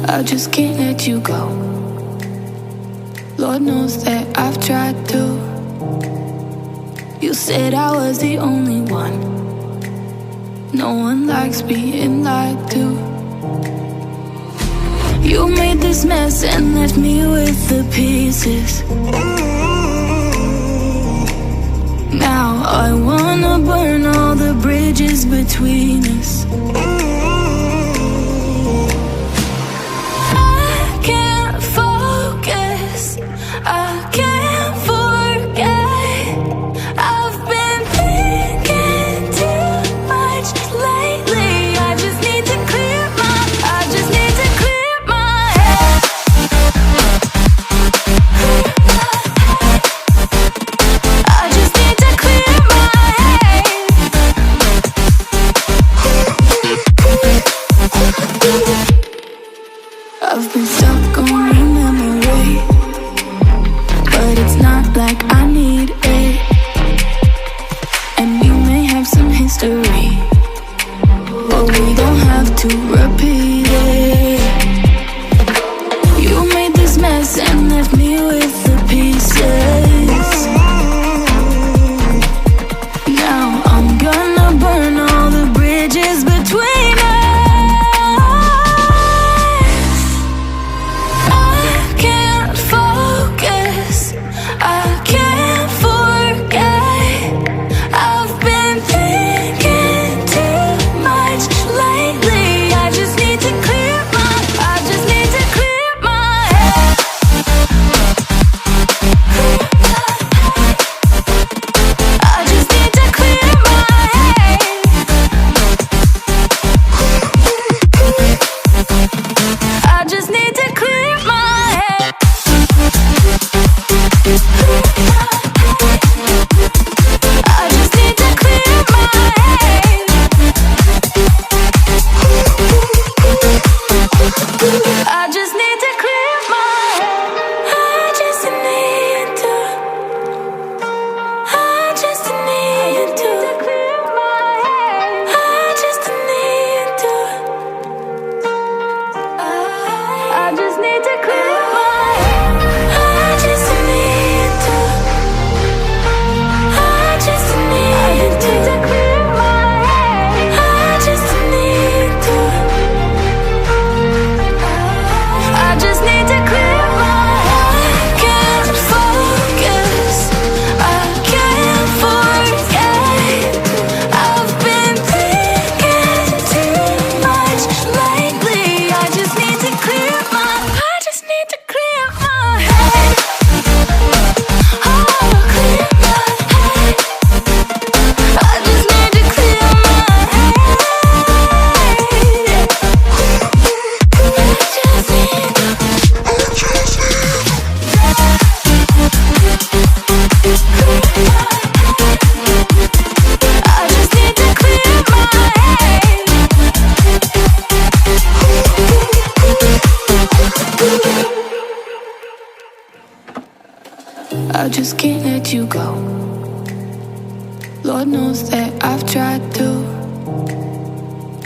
I just can't let you go. Lord knows that I've tried to. You said I was the only one. No one likes being lied to. You made this mess and left me with the pieces. Now I wanna burn all the bridges between us. I can't focus, I can't forget. I've been thinking too much lately. I just need to clear my head. I just need to clear my head. I've been stuck on your memory, but it's not like I need it. And we may have some history, but we don't have to repeat it. You made this mess and left me with the pieces. Now I'm gonna burn all the bridges between us. I can't focus, I can't forget. I've been thinking too much lately. I just need to clear my head. I just need to clear my head. I just need to clear my head. I just need to clear my head. I just need to clear my head. I just need to. I just need to clear my head. I just need to. I just need to clear my head. I just need to. I just need to clear my head. I just need to. I just need to clear my head. I can't focus, I can't forget. I've been thinking too much lately. I just need to clear my head. Oh, clear my head. I just need to clear my head. I just need to clear my head. I just can't let you go. Lord knows that I've tried to.